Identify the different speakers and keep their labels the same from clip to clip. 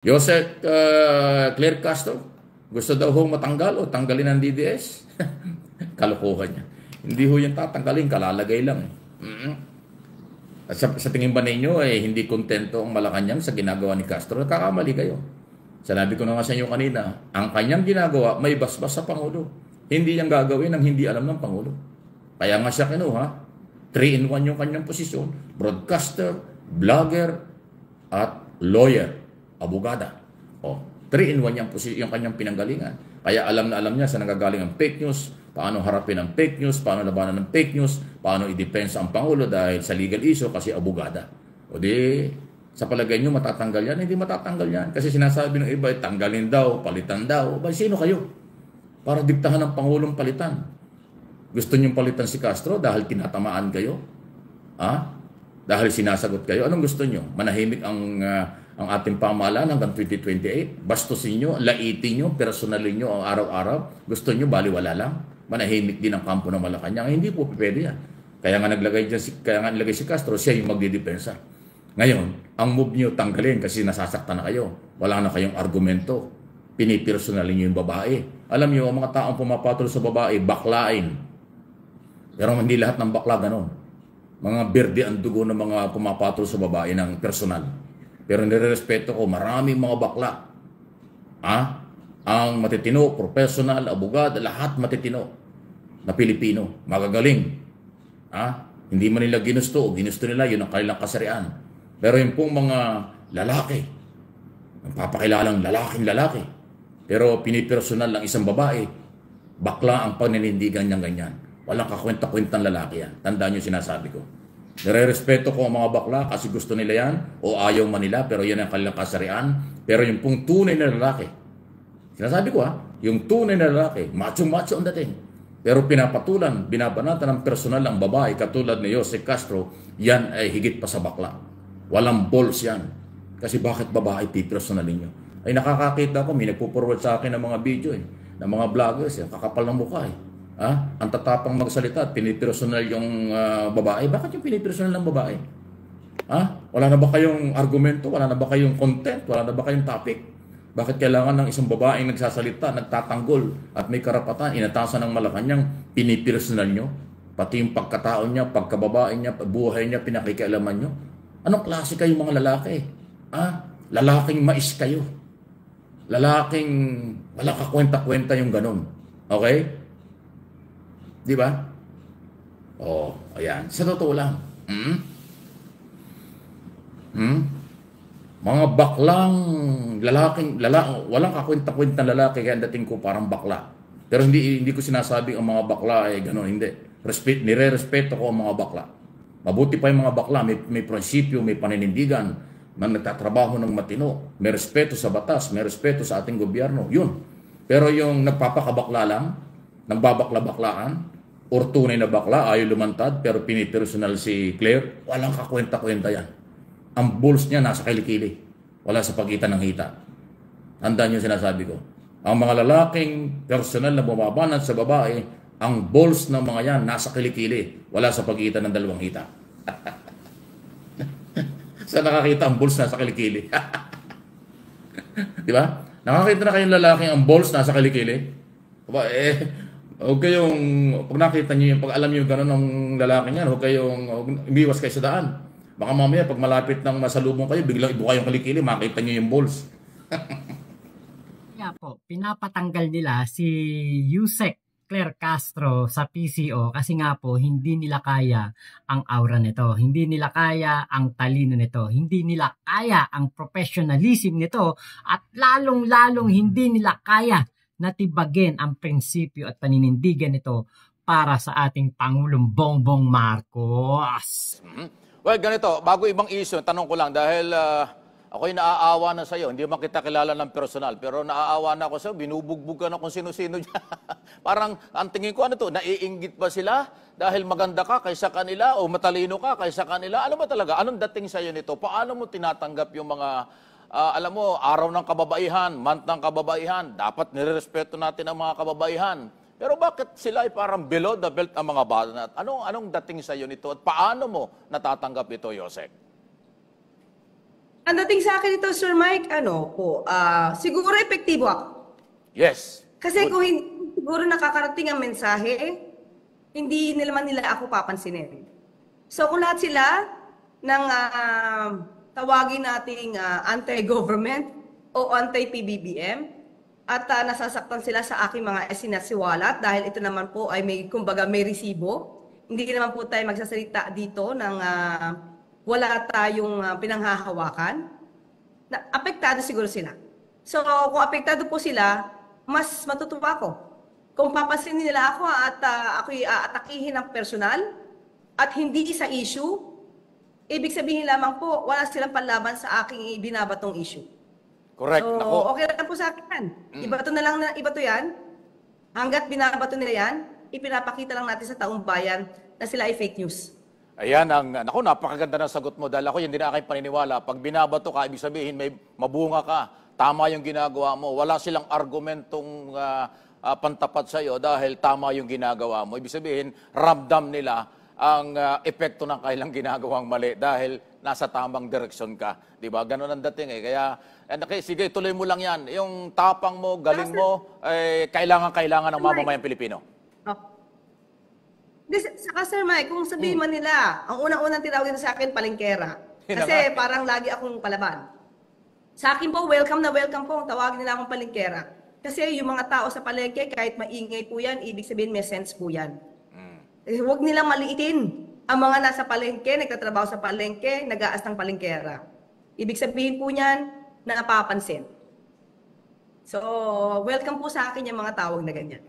Speaker 1: Joseph Claire Castro, gusto daw hong matanggal o tanggalin ang DDS? Kalokohan niya. Hindi ho yung tatanggalin, kalalagay lang. At sa tingin ba ninyo, hindi kontento ang Malacanang sa ginagawa ni Castro? Nakakamali kayo. Sinabi ko na nga sa inyo kanina, ang kanyang ginagawa may basbas sa Pangulo. Hindi niyang gagawin ang hindi alam ng Pangulo. Kaya nga siya kinuha, 3-in-1 yung kanyang posisyon, broadcaster, vlogger, at lawyer, abogada. O, 3-in-1 yung kanyang pinanggalingan. Kaya alam na alam niya sa nagagaling ang fake news, paano harapin ang fake news, paano labanan ng fake news, paano i-depensa ang Pangulo dahil sa legal issue kasi abogada. O di, sa palagay nyo matatanggal yan? Hindi matatanggal yan. Kasi sinasabi ng iba, tanggalin daw, palitan daw. Ba, sino kayo? Para diktahan ng Pangulong palitan. Gusto nyo palitan si Castro dahil tinatamaan kayo? Ha? Dahil sinasagot kayo? Anong gusto nyo? Manahimik ang ating pamahalaan hanggang 2028? Bastusin nyo, laitin nyo, personalin nyo ang araw-araw? Gusto nyo baliwala lang? Manahimik din ang kampo ng Malacanang? Hindi po pwede yan. Kaya nga naglagay si Castro, siya yung magdidepensa. Ngayon, ang move nyo tanggalin kasi nasasaktan na kayo. Wala na kayong argumento. Pinipersonalin nyo yung babae. Alam nyo, ang mga taong pumapatol sa babae, baklain. Pero hindi lahat ng bakla ganon. Mga berde ang dugo ng mga pumapatol sa babae ng personal. Pero nirerespeto ko, maraming mga bakla. Ang matitino, professional, abogado, lahat matitino na Pilipino, magagaling. Hindi man nila ginusto o ginusto nila, yun ang kanilang kasarian. Pero yung pong mga lalaki, nagpapakilalang lalaking lalaki, pero pinipersonal ng isang babae, bakla ang paninindigan niyang ganyan. Walang kakwenta-kwentang lalaki yan. Tandaan niyo sinasabi ko. Nire-respeto ko ang mga bakla kasi gusto nila yan o ayaw man nila pero yan ang kanilang kasarian. Pero yung pong tunay na lalaki, sinasabi ko yung tunay na lalaki, macho-macho ang dating. Pero pinapatulan, binabanatan ng personal ang babae katulad ni Jose Castro, yan ay higit pa sa bakla. Walang balls yan. Kasi bakit babae pipersonalin nyo? Ay nakakakita ko, may nagpo-forward sa akin ng mga video ng mga vloggers, kakapal ng mukha Ang tatapang magsalita at pinipersonal yung babae. Bakit yung pinipersonal ng babae? Wala na ba kayong argumento? Wala na ba kayong content? Wala na ba kayong topic? Bakit kailangan ng isang babaeng nagsasalita, nagtatanggol at may karapatan, inatasan ng Malacanang, pinipersonal nyo? Pati yung pagkatao niya, pagkababae niya, buhay niya, pinakikialaman nyo? Anong klase kayong mga lalaki? Lalaking mais kayo. Lalaking wala kakwenta-kwenta yung ganun. Okay? Di ba? Ayan. Sa totoo lang. Mga baklang walang kakwenta-kwenta lalaki kaya dating ko parang bakla. Pero hindi ko sinasabi ang mga bakla ay gano'n, hindi. Nire-respeto ko ang mga bakla. Mabuti pa yung mga bakla, may prinsipyo, may paninindigan, na nagtatrabaho ng matino, may respeto sa batas, may respeto sa ating gobyerno. Yun. Pero yung nagpapakabakla lang, nagbabakla-baklaan, or tunay na bakla, ayaw lumantad, pero pinipersonal si Claire, walang kakwenta-kwenta yan. Ang balls niya nasa kilikili. Wala sa pagitan ng hita. Tandaan niyo sinasabi ko. Ang mga lalaking personal na bumabanat sa babae, ang balls ng mga yan nasa kilikili. Wala sa pagitan ng dalawang hita. Saan nakakita ang balls nasa kilikili? Di ba? Nakakita na kayong lalaking ang balls nasa kilikili? Huwag kayong, pag nakita niyo yung, pag alam niyo gano'n ng lalaki niyan, huwag kayong, umiwas kayo sa daan. Baka mamaya, pag malapit ng masalubong kayo, biglang ibuka yung kilikili, makita niyo yung balls.
Speaker 2: Kaya po, pinapatanggal nila si Yusek Claire Castro sa PCO kasi nga po, hindi nila kaya ang aura nito. Hindi nila kaya ang talino nito. Hindi nila kaya ang professionalism nito. At lalong-lalong hindi nila kaya natibagin ang prinsipyo at paninindigan nito para sa ating Pangulong Bongbong Marcos.
Speaker 3: Well, ganito, bago ibang issue, tanong ko lang dahil ako'y naaawa na sa'yo. Hindi man kita kilala ng personal, pero naaawa na ako sa'yo. Binubugbog ka na kung sino-sino dyan. Parang, ang tingin ko, naiinggit ba sila dahil maganda ka kaysa kanila o matalino ka kaysa kanila? Ano ba talaga? Anong dating sa'yo nito? Paano mo tinatanggap yung mga, alam mo, araw ng kababaihan, month ng kababaihan? Dapat nirerespeto natin ang mga kababaihan. Pero bakit sila ay parang below the belt ang mga bata? Anong dating sa'yo nito at paano mo natatanggap ito, Yosek?
Speaker 4: Ang dating sa akin ito, Sir Mike, ano po, siguro epektibo ako.
Speaker 3: Yes.
Speaker 4: Kasi
Speaker 3: Good.
Speaker 4: kung hindi siguro nakakarating ang mensahe, hindi naman nila ako papansinin. So kung lahat sila ng tawagin nating anti-government o anti-PBBM at nasasaktan sila sa aking mga sinasiwalat dahil ito naman po ay may, kumbaga, may resibo. Hindi naman po tayo magsasalita dito ng wala tayong pinanghahawakan. Apektado siguro sila. So kung apektado po sila, mas matutuwa ako. Kung papansinin nila ako at ako'y aatakihin ng personal at hindi sa issue, ibig sabihin lamang po, wala silang panlaban sa aking binabatong issue.
Speaker 3: Correct.
Speaker 4: So,
Speaker 3: Nako.
Speaker 4: okay lang po sa akin. Ibato na lang na ibato yan. Hanggat binabato nila yan, ipinapakita lang natin sa taong bayan na sila ay fake news.
Speaker 3: Ayan, naku, napakaganda ng sagot mo dahil ako yun din ang aking paniniwala. Pag binabato ka, ibig sabihin may mabunga ka, tama yung ginagawa mo. Wala silang argumentong pantapat sa iyo dahil tama yung ginagawa mo. Ibig sabihin, ramdam nila ang epekto ng kailang ginagawang mali dahil nasa tamang direksyon ka. Di ba? Ganun ang dating eh. Kaya, sige, tuloy mo lang yan. Yung tapang mo, galing mo, kailangan ng mamamayang Pilipino.
Speaker 4: Saka Sir Mike, kung sabihin man nila, ang unang-unang tinawag nila sa akin, palengkera. Kasi parang lagi akong palaban. Sa akin po, welcome na welcome po, tawagin nila akong palengkera. Kasi yung mga tao sa palengke, kahit maingay po yan, ibig sabihin may sense po yan. Huwag nilang maliitin ang mga nasa palengke, nagtatrabaho sa palengke, nag-aas ng palengkera. Ibig sabihin po niyan na napapansin. So, welcome po sa akin yung mga tawag na ganyan.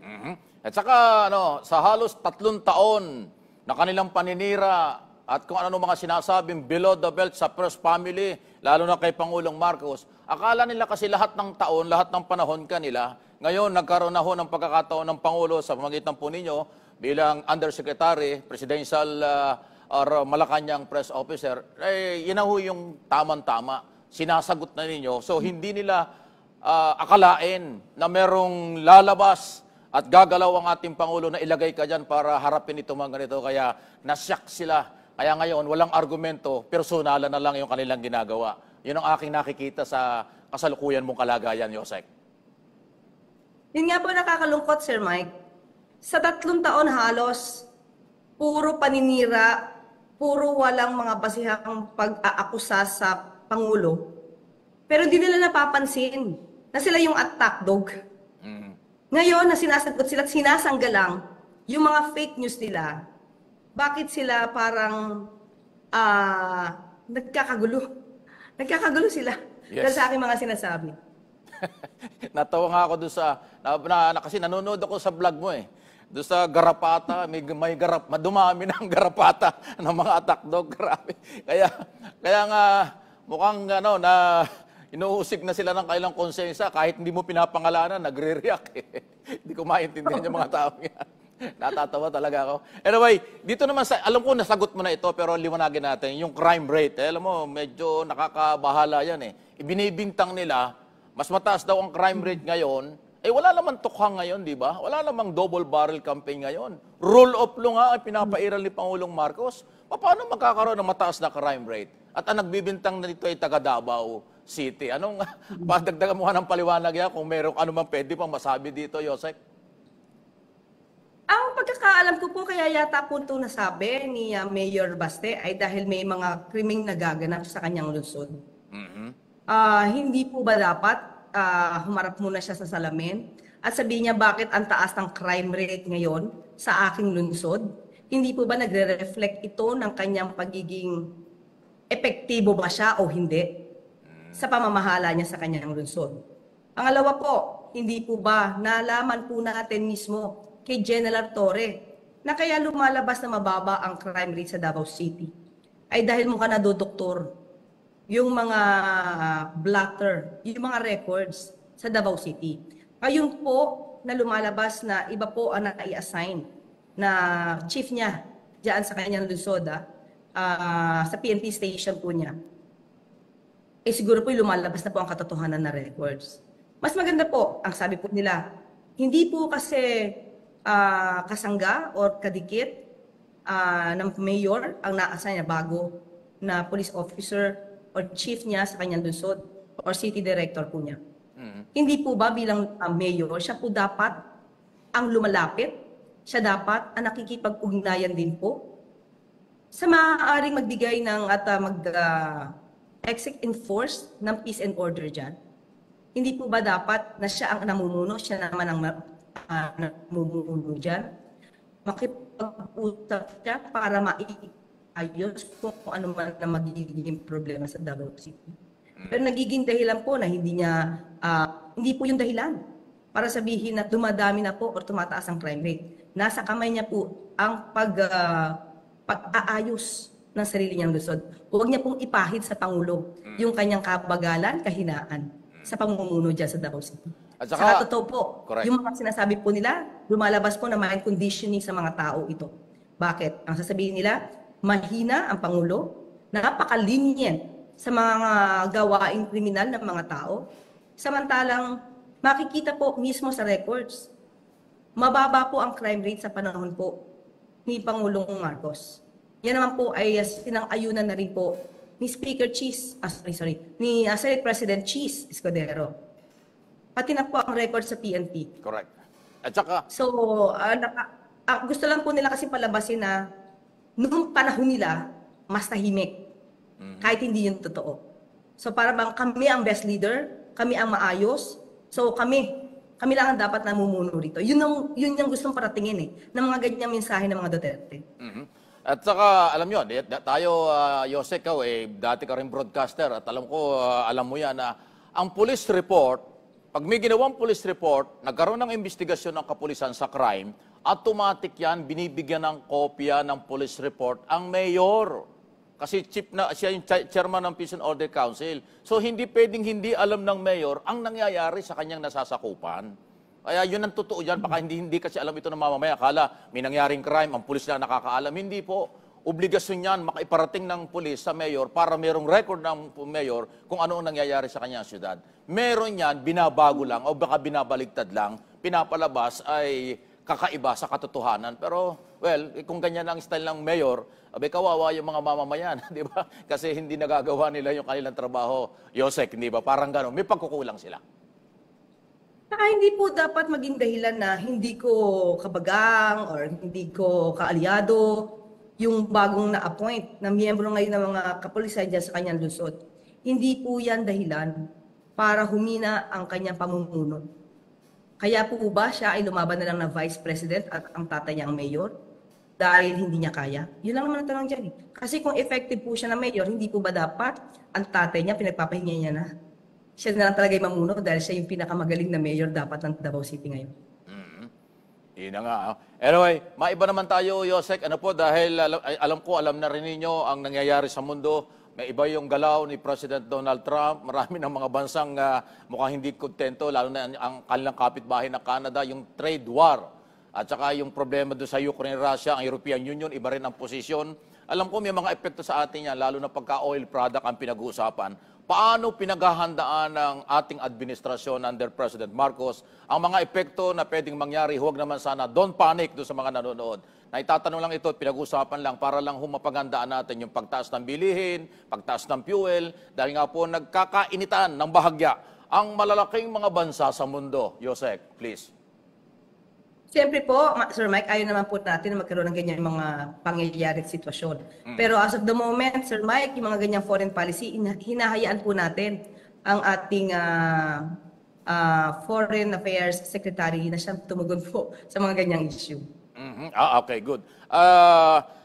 Speaker 3: At saka, sa halos 3 taon na kanilang paninira at kung ano mga sinasabing below the belt sa First Family, lalo na kay Pangulong Marcos, akala nila kasi lahat ng taon, lahat ng panahon kanila, ngayon nagkaroon na ho ng pagkakataon ng Pangulo sa pamagitan po ninyo bilang Undersecretary, Presidential or Malacanang Press Officer, yun na ho yung tamang-tama. Sinasagot na ninyo. So, hindi nila akalain na merong lalabas at gagalaw ang ating Pangulo na ilagay ka dyan para harapin ito mga ganito. Kaya nasyak sila. Kaya ngayon, walang argumento, personalan na lang yung kanilang ginagawa. Yun ang aking nakikita sa kasalukuyan mong kalagayan, Yosek.
Speaker 4: Yun nga po nakakalungkot, Sir Mike. Sa 3 taon halos, puro paninira, puro walang mga basihang pag-aakusa sa Pangulo. Pero hindi nila napapansin na sila yung attack dog. Ngayon, na sinasagot sila at sinasanggalang yung mga fake news nila, bakit sila parang nagkakagulo? Nagkakagulo sila dahil sa aking mga sinasabi.
Speaker 3: Natawa nga ako doon sa, kasi nanonood ako sa vlog mo eh. Doon sa garapata, may dumami ng garapata ng mga attack dog. Grabe. Kaya nga, mukhang na inuusig na sila ng kailang konsensya kahit hindi mo pinapangalanan, nagre-react eh. Hindi ko maintindihan yung mga tao yan. Natatawa talaga ako. Anyway, dito naman, alam ko nasagot mo na ito pero liwanagin natin, yung crime rate. Alam mo, medyo nakakabahala yan eh. Ibinibintang nila, mas mataas daw ang crime rate ngayon. Wala namang tukhang ngayon, di ba? Wala namang double barrel campaign ngayon. Rule of law nga ang pinapairal ni Pangulong Marcos. Paano magkakaroon ng mataas na crime rate? At ang nagbibintang na nito ay taga Davao City. Anong pagdagdagan mo ng paliwanag yan kung mayroong anumang pwede pang masabi dito, Yosek?
Speaker 4: Ang pagkakaalam ko po, kaya yata po ito nasabi ni Mayor Baste ay dahil may mga krimeng nagaganap sa kanyang lungsod. Hindi po ba dapat humarap muna siya sa salamin at sabihin niya bakit ang taas ng crime rate ngayon sa aking lungsod? Hindi po ba nagre-reflect ito ng kanyang pagiging epektibo ba siya o hindi sa pamamahala niya sa kanyang lungsod? Pangalawa po, hindi po ba nalaman po natin mismo kay General Torre na kaya lumalabas na mababa ang crime rate sa Davao City ay dahil mukha nadodoktor yung mga blotter, yung mga records sa Davao City. Ayun po na lumalabas na iba po ang nai-assign na chief niya diyan sa kanyang lungsod sa PNP station po niya. Siguro po lumalabas na po ang katotohanan na records. Mas maganda po, ang sabi po nila, hindi po kasi kasangga o kadikit ng mayor ang na-assign na bago na police officer or chief niya sa kanyang lungsod or city director po niya.
Speaker 3: Mhm.
Speaker 4: Hindi po ba bilang mayor, siya po dapat ang lumalapit, siya dapat ang nakikipag-ugnayan din po sa maaaring magbigay ng at enforce ng peace and order dyan. Hindi po ba dapat na siya ang namumuno, siya naman ang namumuno dyan? Makipag-usap siya para maiayos kung ano man na magiging problema sa Davao City. Pero nagiging dahilan po na hindi po yung dahilan para sabihin na dumadami na po o tumataas ang crime rate. Nasa kamay niya po ang pag-aayos ng sarili niyang lungsod. Huwag niya pong ipahid sa Pangulo yung kanyang kabagalan, kahinaan sa pamumuno dyan sa Davao City.
Speaker 3: At saka,
Speaker 4: totoo po,
Speaker 3: correct.
Speaker 4: yung mga sinasabi po nila, lumalabas po na mind conditioning sa mga tao ito. Bakit? Ang sasabihin nila, mahina ang Pangulo, napaka-lenient sa mga gawaing kriminal ng mga tao. Samantalang, makikita po mismo sa records, mababa po ang crime rate sa panahon po ni Pangulong Marcos. Yan naman po ay sinang-ayunan na rin po ni Speaker ni Senate President Cheese Escudero. Pati na po ang record sa PNP.
Speaker 3: correct. At saka,
Speaker 4: So, gusto lang po nila kasi palabasin na noong panahon nila, mas tahimik. Kahit hindi yun totoo. So, para bang kami ang best leader, kami ang maayos, so kami lang ang dapat namumuno rito. Yun yung gustong paratingin ng mga ganyang mensahe ng mga Duterte.
Speaker 3: At saka, alam nyo, tayo, Yosek, dati ka rin broadcaster at alam ko, alam mo yan na ang police report, pag may ginawang police report, nagkaroon ng investigasyon ng kapulisan sa crime, automatic yan, binibigyan ng kopya ng police report ang mayor. Kasi siya yung chairman ng Peace and Order Council. So, hindi pwedeng hindi alam ng mayor ang nangyayari sa kanyang nasasakupan. Kaya yun ang totoo dyan. Baka hindi kasi alam ito ng mamamaya. Akala may nangyaring crime, ang pulis na nakakaalam. Hindi po. Obligasyon yan makaiparating ng pulis sa mayor para merong record ng mayor kung ano ang nangyayari sa kanyang syudad. Meron yan, binabago lang o baka binabaligtad lang, pinapalabas ay kakaiba sa katotohanan. Pero, well, kung ganyan ang style ng mayor, kawawa yung mga mamamayan, di ba? Kasi hindi nagagawa nila yung kanilang trabaho. Yosek, di ba? Parang gano'n. May pagkukulang sila.
Speaker 4: Hindi po dapat maging dahilan na hindi ko kabagang or hindi ko kaalyado yung bagong na-appoint na miyembro ngayon ng mga kapulisan dyan sa kanyang lungsod. Hindi po yan dahilan para humina ang kanyang pamumuno. Kaya po ba siya ay lumaban na lang na vice president at ang tatay niya ang mayor dahil hindi niya kaya? Yun lang naman ang tanong dyan. Kasi kung effective po siya na mayor, hindi po ba dapat ang tatay niya, pinagpapahinga niya na? Siya na lang talaga yung mamuno dahil siya yung pinakamagaling na mayor dapat ng Davao City ngayon.
Speaker 3: Yun na nga. Anyway, maiba naman tayo, Yosek. Ano po, dahil alam na rin ninyo ang nangyayari sa mundo. May iba yung galaw ni President Donald Trump. Marami ng mga bansang mukhang hindi kontento, lalo na ang kanilang kapitbahay na Canada, yung trade war. At saka yung problema doon sa Ukraine, Russia, ang European Union, iba rin ang posisyon. Alam ko may mga epekto sa atin yan, lalo na pagka oil product ang pinag-uusapan. Paano pinaghahandaan ng ating administrasyon under President Marcos ang mga epekto na pwedeng mangyari? Huwag naman sana, don't panic doon sa mga nanonood. Naitatanong lang ito, pinag-usapan lang para lang humapaghandaan natin yung pagtaas ng bilihin, pagtaas ng fuel, dahil nga po nagkakainitan ng bahagya ang malalaking mga bansa sa mundo. Yosek, please.
Speaker 4: Siyempre po, Sir Mike, ayaw naman po natin na magkaroon ng ganyan mga pangyayari at sitwasyon. Pero as of the moment, Sir Mike, yung mga ganyang foreign policy, hinahayaan po natin ang ating Foreign Affairs Secretary na siya tumugon po sa mga ganyang issue.
Speaker 3: Okay, good.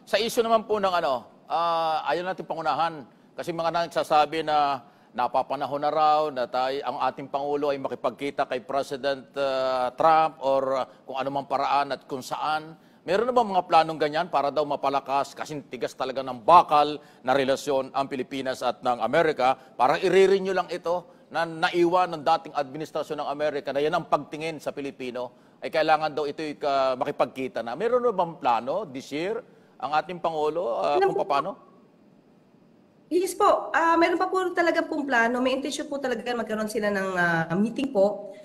Speaker 3: Sa issue naman po ng ayaw natin pangunahan kasi mga nagsasabi na napapanahon na raw na ang ating Pangulo ay makipagkita kay President Trump or kung anumang paraan at kung saan. Meron na ba mga planong ganyan para daw mapalakas kasi tigas talaga ng bakal na relasyon ang Pilipinas at ng Amerika? Parang i-renew lang ito na naiwan ng dating administrasyon ng Amerika na yan ang pagtingin sa Pilipino ay kailangan daw ito makipagkita na. Meron na bang plano this year ang ating Pangulo kung paano?
Speaker 4: Yes po, meron pa po talaga pong plano. May intention po talaga magkaroon sila ng meeting po.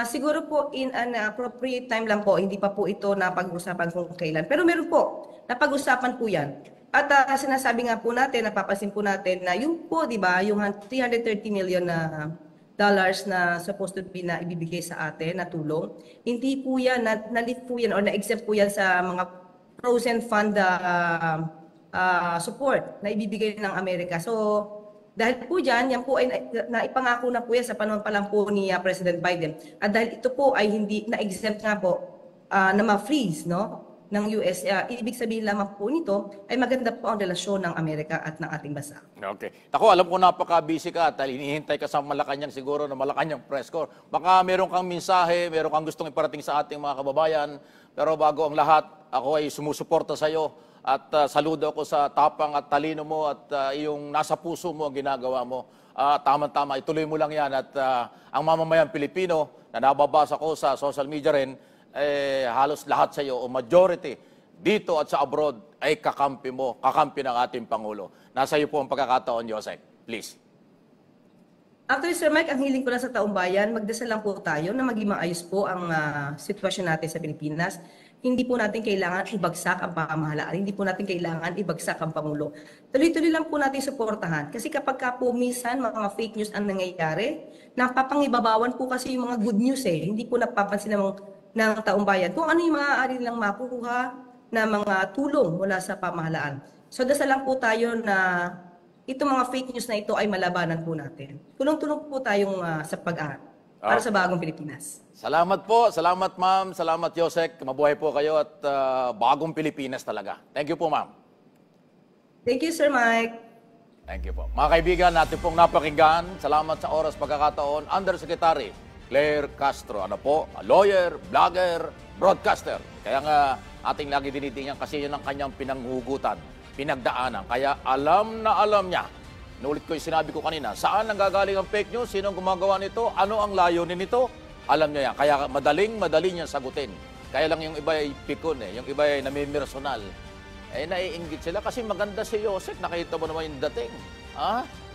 Speaker 4: Siguro po in an appropriate time lang po, hindi pa po ito napag-usapan kung kailan. Pero meron po, napag-usapan po yan. At sinasabi nga po natin, napapansin po natin na yung po, di ba, yung 330 million na dollars na supposed to be na ibibigay sa atin na tulong, hindi po yan, na-lift po yan or na-exempt po yan sa mga frozen fund support na ibibigay ng Amerika. So, dahil po dyan, yan po ay naipangako na po yan sa panahon pa lang po ni President Biden. At dahil ito po ay hindi na-exempt nga po na ma-freeze, no? Ng US, ibig sabihin lamang po nito ay maganda po ang relasyon ng Amerika at ng ating bansa.
Speaker 3: Okay. Ako, alam ko napaka-busy ka at hinihintay ka sa Malacanang siguro na Malacanang press corps. Baka meron kang mensahe, meron kang gustong iparating sa ating mga kababayan. Pero bago ang lahat, ako ay sumusuporta sa iyo at saludo ako sa tapang at talino mo at yung nasa puso mo ang ginagawa mo. Tama-tama, ituloy mo lang yan at ang mamamayan Pilipino na nababasa ko sa social media rin, halos lahat sa iyo o majority dito at sa abroad ay kakampi mo, kakampi ng ating Pangulo. Nasa iyo po ang pagkakataon, Yusek. Please.
Speaker 4: Actually, Sir Mike, ang hiling ko lang sa taong bayan, magdasal lang po tayo na maging maayos po ang sitwasyon natin sa Pilipinas. Hindi po natin kailangan ibagsak ang pamahalaan. Hindi po natin kailangan ibagsak ang Pangulo. Tuloy-tuloy lang po natin suportahan. Kasi kapag ka po minsan mga fake news ang nangyayari, napapangibabawan po kasi yung mga good news eh. Hindi po napapansin ng taong bayan kung ano yung maaari nilang makukuha na mga tulong mula sa pamahalaan. So dasal lang po tayo na itong mga fake news na ito ay malabanan po natin. Tulong-tulong po tayong sa pag-angat para sa bagong Pilipinas.
Speaker 3: Salamat po. Salamat, ma'am. Salamat, Yusek. Mabuhay po kayo at bagong Pilipinas talaga. Thank you po, ma'am.
Speaker 4: Thank you, Sir Mike.
Speaker 3: Thank you po. Mga kaibigan, natin pong napakinggan. Salamat sa oras pagkakataon. Undersecretary Claire Castro, ano po, lawyer, vlogger, broadcaster. Kaya nga ating lagi dinitingnan kasi yun ang kanyang pinanghugutan, pinagdaanan. Kaya alam na alam niya. Nulit ko yung sinabi ko kanina, saan nanggagaling ang fake news, sino ang gumagawa nito, ano ang layunin nito, alam niya yan. Kaya madali niya sagutin. Kaya lang yung iba ay pikon yung iba ay namimersonal. Naiinggit sila kasi maganda si Yusek, nakita mo naman yung dating.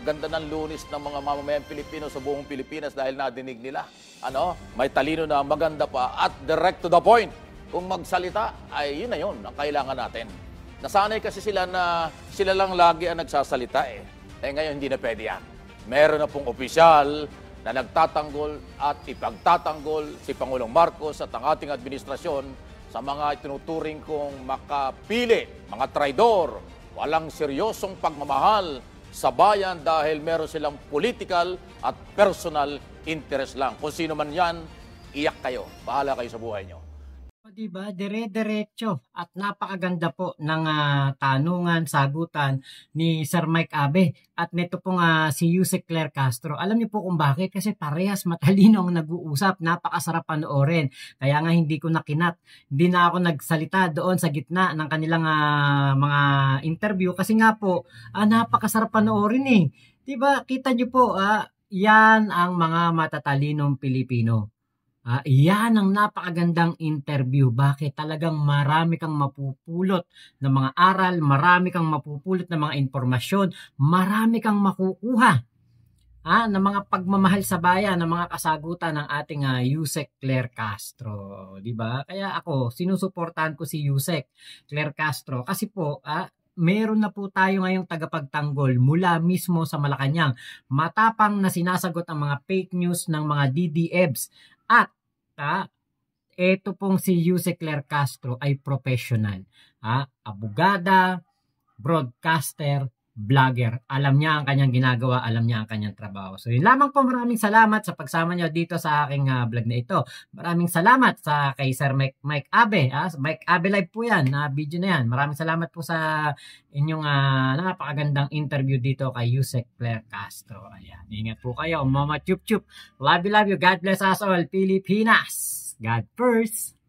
Speaker 3: Ganda ng lunis ng mga mamamayang Pilipino sa buong Pilipinas dahil nadinig nila. May talino na maganda pa at direct to the point. Kung magsalita, ay yun na yun ang kailangan natin. Nasanay kasi sila na sila lang lagi ang nagsasalita ngayon hindi na pwede yan. Meron na pong opisyal na nagtatanggol at ipagtatanggol si Pangulong Marcos at ang ating administrasyon sa mga itinuturing kong makapili, mga traidor, walang seryosong pagmamahal sa bayan dahil meron silang political at personal interest lang. Kung sino man yan, iyak kayo. Bahala kayo sa buhay nyo.
Speaker 2: Diba, dire-diretso at napakaganda po ng tanungan, sagutan ni Sir Mike Abe at nito pong si Yusek Claire Castro. Alam niyo po kung bakit? Kasi parehas matalino ang nag-uusap, napakasarap panoorin. Kaya nga hindi ko nakinat, hindi na ako nagsalita doon sa gitna ng kanilang mga interview kasi nga po napakasarap panoorin Diba, kita niyo po, yan ang mga matatalinong Pilipino. Yan ang napakagandang interview. Bakit? Talagang marami kang mapupulot ng mga aral, marami kang mapupulot ng mga impormasyon, marami kang makukuha ng mga pagmamahal sa bayan, ng mga kasagutan ng ating Yusek Claire Castro. Diba? Kaya ako, sinusuportahan ko si Yusek Claire Castro kasi po, meron na po tayo ngayong tagapagtanggol mula mismo sa Malacanang. Matapang na sinasagot ang mga fake news ng mga DDEBs. At ito pong si Yusek Claire Castro ay professional. Abogada, broadcaster, vlogger. Alam niya ang kanyang ginagawa, alam niya ang kanyang trabaho. So yun lamang po, maraming salamat sa pagsama niyo dito sa aking vlog na ito. Maraming salamat sa kay Sir Mike Abe. Mike Abe Live po yan, video na yan. Maraming salamat po sa inyong napakagandang interview dito kay Yusek Claire Castro. Ayan, ingat po kayo, Mama Chup Chup. Love you, love you. God bless us all, Pilipinas. God first.